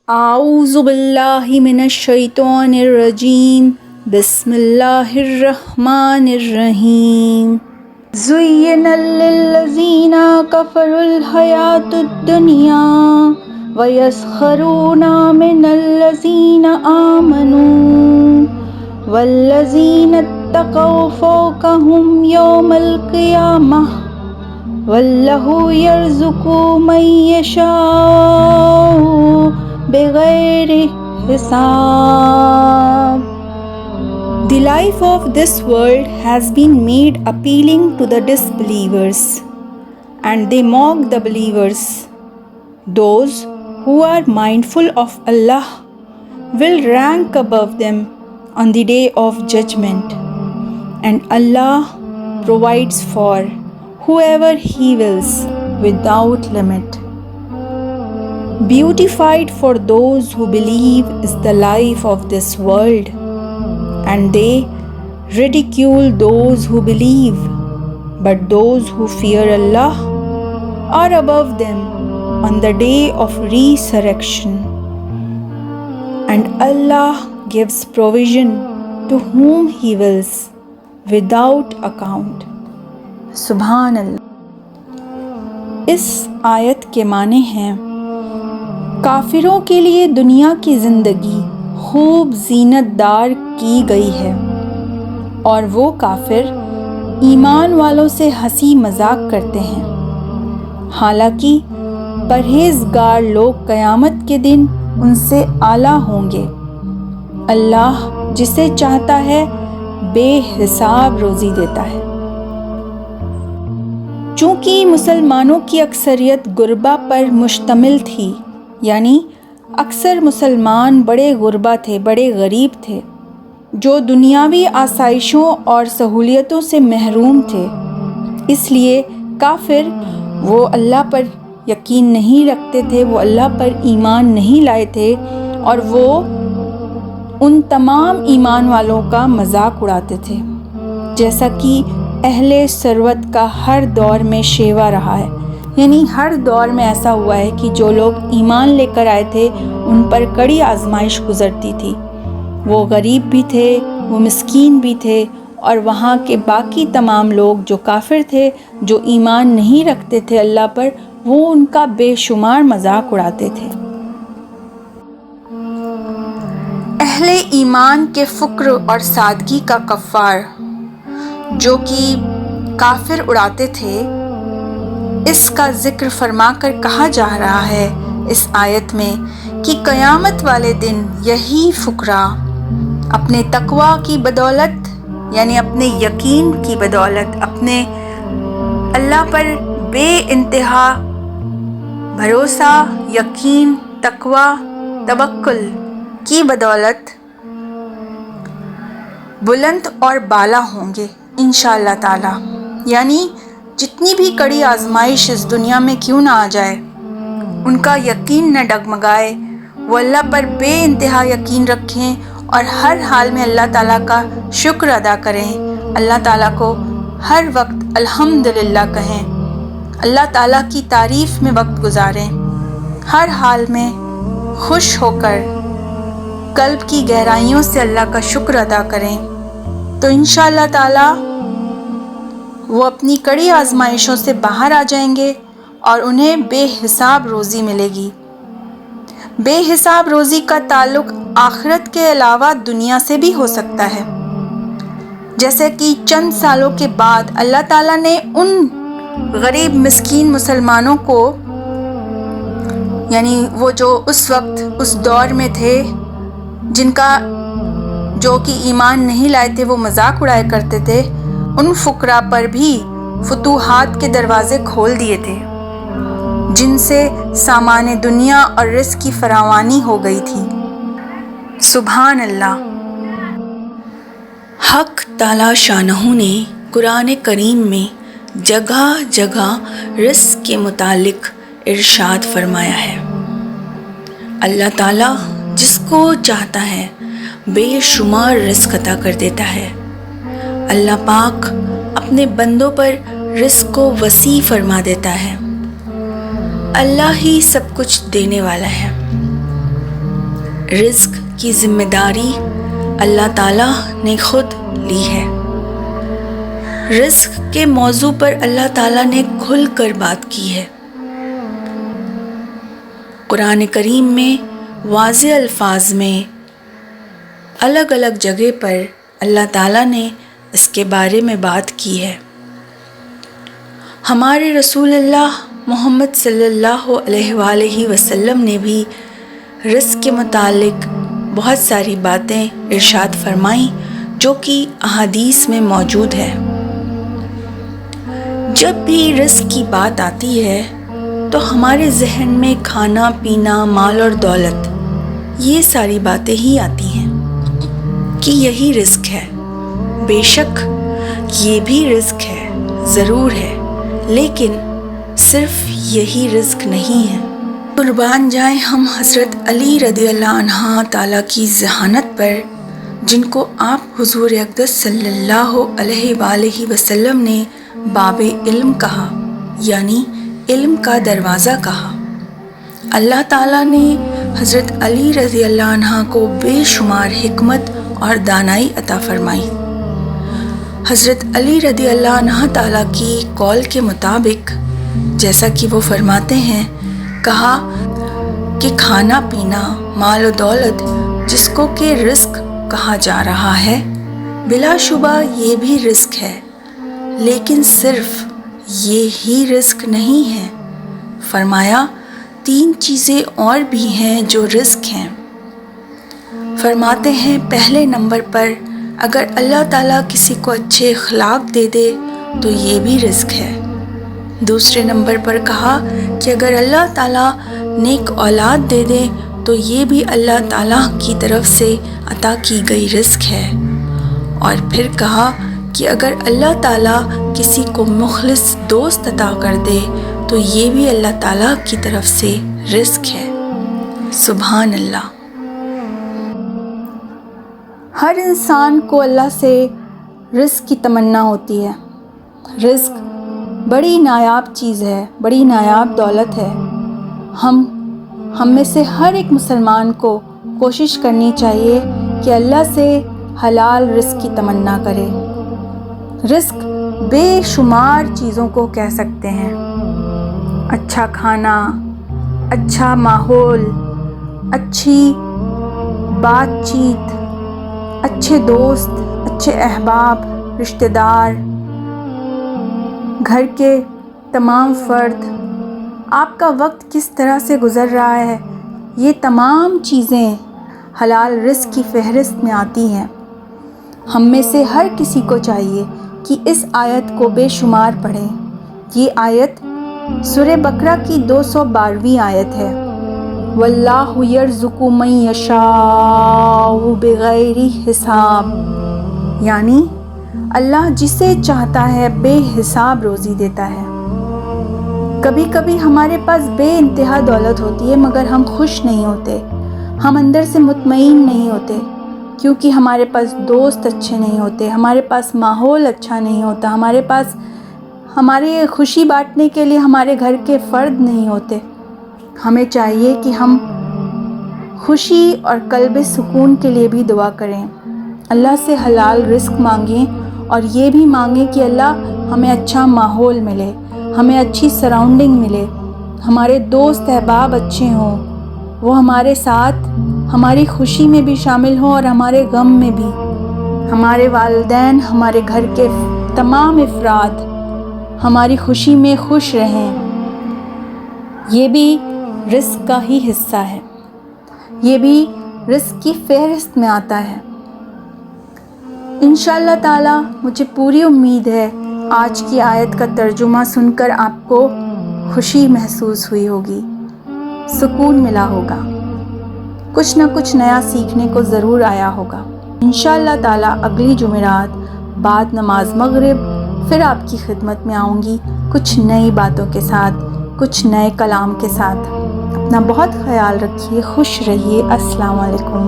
اعوذ باللہ من الشیطان الرجیم بسم اللہ الرحمن الرحیم زین للذین کفروا الحیاۃ الدنیا ویسخرون من الذین آمنوا والذین اتقوا فوقهم یوم القیامہ واللہ یرزق من یشاء بغیر حساب. The life of this world has been made appealing to the disbelievers, and they mock the believers. Those who are mindful of Allah will rank above them on the day of judgment, and Allah provides for whoever He wills without limit. Beautified for those who believe is the life of this world, and they ridicule those who believe, but those who fear Allah are above them on the day of resurrection, and Allah gives provision to whom He wills without account. سبحان اللہ. اس آیت کے معنی ہیں: کافروں کے لیے دنیا کی زندگی خوب زینت دار کی گئی ہے، اور وہ کافر ایمان والوں سے ہنسی مذاق کرتے ہیں، حالانکہ پرہیزگار لوگ قیامت کے دن ان سے اعلیٰ ہوں گے. اللہ جسے چاہتا ہے بے حساب روزی دیتا ہے. چونکہ مسلمانوں کی اکثریت غربا پر مشتمل تھی، یعنی اکثر مسلمان بڑے غربا تھے، بڑے غریب تھے، جو دنیاوی آسائشوں اور سہولیتوں سے محروم تھے، اس لیے کافر وہ اللہ پر یقین نہیں رکھتے تھے، وہ اللہ پر ایمان نہیں لائے تھے، اور وہ ان تمام ایمان والوں کا مذاق اڑاتے تھے، جیسا کہ اہل ثروت کا ہر دور میں شیوا رہا ہے. یعنی ہر دور میں ایسا ہوا ہے کہ جو لوگ ایمان لے کر آئے تھے ان پر کڑی آزمائش گزرتی تھی. وہ غریب بھی تھے، وہ مسکین بھی تھے، اور وہاں کے باقی تمام لوگ جو کافر تھے، جو ایمان نہیں رکھتے تھے اللہ پر، وہ ان کا بے شمار مذاق اڑاتے تھے. اہل ایمان کے فقر اور سادگی کا کفار جو کہ کافر اڑاتے تھے، اس کا ذکر فرما کر کہا جا رہا ہے اس آیت میں کہ قیامت والے دن یہی فقراء اپنے تقوی کی بدولت، یعنی اپنے یقین کی بدولت، اپنے اللہ پر بے انتہا بھروسہ، یقین، تقوی، توکل کی بدولت بلند اور بالا ہوں گے انشاءاللہ تعالی. یعنی جتنی بھی کڑی آزمائش اس دنیا میں کیوں نہ آ جائے، ان کا یقین نہ ڈگمگائے، وہ اللہ پر بے انتہا یقین رکھیں اور ہر حال میں اللہ تعالیٰ کا شکر ادا کریں، اللہ تعالیٰ کو ہر وقت الحمدللہ کہیں، اللہ تعالیٰ کی تعریف میں وقت گزاریں، ہر حال میں خوش ہو کر قلب کی گہرائیوں سے اللہ کا شکر ادا کریں، تو انشاءاللہ تعالیٰ وہ اپنی کڑی آزمائشوں سے باہر آ جائیں گے اور انہیں بے حساب روزی ملے گی. بے حساب روزی کا تعلق آخرت کے علاوہ دنیا سے بھی ہو سکتا ہے، جیسے کہ چند سالوں کے بعد اللہ تعالیٰ نے ان غریب مسکین مسلمانوں کو، یعنی وہ جو اس وقت اس دور میں تھے جن کا جو کہ ایمان نہیں لائے تھے، وہ مذاق اڑایا کرتے تھے، ان فقراء پر بھی فتوحات کے دروازے کھول دیے تھے، جن سے سامان دنیا اور رزق کی فراوانی ہو گئی تھی. سبحان اللہ. حق تعالی شانہ نے قرآن کریم میں جگہ جگہ رزق کے متعلق ارشاد فرمایا ہے. اللہ تعالی جس کو چاہتا ہے بے شمار رزق عطا کر دیتا ہے. اللہ پاک اپنے بندوں پر رزق کو وسیع فرما دیتا ہے. اللہ ہی سب کچھ دینے والا ہے. رزق کی ذمہ داری اللہ تعالیٰ نے خود لی ہے۔ رزق کے موضوع پر اللہ تعالیٰ نے کھل کر بات کی ہے۔ قرآن کریم میں واضح الفاظ میں الگ الگ جگہ پر اللہ تعالیٰ نے اس کے بارے میں بات کی ہے۔ ہمارے رسول اللہ محمد صلی اللہ علیہ وآلہ وسلم نے بھی رزق کے متعلق بہت ساری باتیں ارشاد فرمائیں جو کہ احادیث میں موجود ہے۔ جب بھی رزق کی بات آتی ہے تو ہمارے ذہن میں کھانا پینا، مال اور دولت، یہ ساری باتیں ہی آتی ہیں کہ یہی رزق ہے۔ بے شک یہ بھی رزق ہے، ضرور ہے، لیکن صرف یہی رزق نہیں ہے۔ قربان جائیں ہم حضرت علی رضی اللہ عنہ تعالیٰ کی ذہانت پر، جن کو آپ حضور اقدس صلی اللہ علیہ وآلہ وسلم نے باب علم کہا، یعنی علم کا دروازہ کہا۔ اللہ تعالیٰ نے حضرت علی رضی اللہ عنہ کو بے شمار حکمت اور دانائی عطا فرمائی۔ حضرت علی رضی اللہ عنہ تعالیٰ کی قول کے مطابق، جیسا کہ وہ فرماتے ہیں، کہا کہ کھانا پینا، مال و دولت جس کو کہ رزق کہا جا رہا ہے، بلا شبہ یہ بھی رزق ہے، لیکن صرف یہ ہی رزق نہیں ہے۔ فرمایا 3 چیزیں اور بھی ہیں جو رزق ہیں۔ فرماتے ہیں پہلے نمبر پر اگر اللہ تعالیٰ کسی کو اچھے اخلاق دے دے تو یہ بھی رزق ہے۔ دوسرے نمبر پر کہا کہ اگر اللہ تعالیٰ نیک اولاد دے دے تو یہ بھی اللہ تعالیٰ کی طرف سے عطا کی گئی رزق ہے۔ اور پھر کہا کہ اگر اللہ تعالیٰ کسی کو مخلص دوست عطا کر دے تو یہ بھی اللہ تعالیٰ کی طرف سے رزق ہے۔ سبحان اللہ۔ ہر انسان کو اللہ سے رزق کی تمنا ہوتی ہے۔ رزق بڑی نایاب چیز ہے، بڑی نایاب دولت ہے۔ ہم میں سے ہر ایک مسلمان کو کوشش کرنی چاہیے کہ اللہ سے حلال رزق کی تمنا کرے۔ رزق بے شمار چیزوں کو کہہ سکتے ہیں۔ اچھا کھانا، اچھا ماحول، اچھی بات چیت، اچھے دوست، اچھے احباب، رشتہ دار، گھر کے تمام فرد، آپ کا وقت کس طرح سے گزر رہا ہے، یہ تمام چیزیں حلال رزق کی فہرست میں آتی ہیں۔ ہم میں سے ہر کسی کو چاہیے کہ اس آیت کو بے شمار پڑھیں۔ یہ آیت سورہ بقرہ کی 212ویں آیت ہے۔ وَاللَّهُ يَرْزُقُ مَن يَشَاءُ بِغَيْرِ حساب، یعنی اللہ جسے چاہتا ہے بے حساب روزی دیتا ہے۔ کبھی کبھی ہمارے پاس بے انتہا دولت ہوتی ہے مگر ہم خوش نہیں ہوتے، ہم اندر سے مطمئن نہیں ہوتے، کیونکہ ہمارے پاس دوست اچھے نہیں ہوتے، ہمارے پاس ماحول اچھا نہیں ہوتا، ہمارے پاس ہماری خوشی بانٹنے کے لیے ہمارے گھر کے فرد نہیں ہوتے۔ ہمیں چاہیے کہ ہم خوشی اور قلب سکون کے لیے بھی دعا کریں، اللہ سے حلال رزق مانگیں، اور یہ بھی مانگیں کہ اللہ ہمیں اچھا ماحول ملے، ہمیں اچھی سراؤنڈنگ ملے، ہمارے دوست احباب اچھے ہوں، وہ ہمارے ساتھ ہماری خوشی میں بھی شامل ہوں اور ہمارے غم میں بھی، ہمارے والدین، ہمارے گھر کے تمام افراد ہماری خوشی میں خوش رہیں۔ یہ بھی رزق کا ہی حصہ ہے، یہ بھی رزق کی فہرست میں آتا ہے۔ انشاءاللہ تعالی مجھے پوری امید ہے آج کی آیت کا ترجمہ سن کر آپ کو خوشی محسوس ہوئی ہوگی، سکون ملا ہوگا، کچھ نہ کچھ نیا سیکھنے کو ضرور آیا ہوگا۔ انشاءاللہ تعالی اگلی جمعرات بعد نماز مغرب پھر آپ کی خدمت میں آؤں گی، کچھ نئی باتوں کے ساتھ، کچھ نئے کلام کے ساتھ۔ اپنا بہت خیال رکھیے، خوش رہیے۔ السلام علیکم۔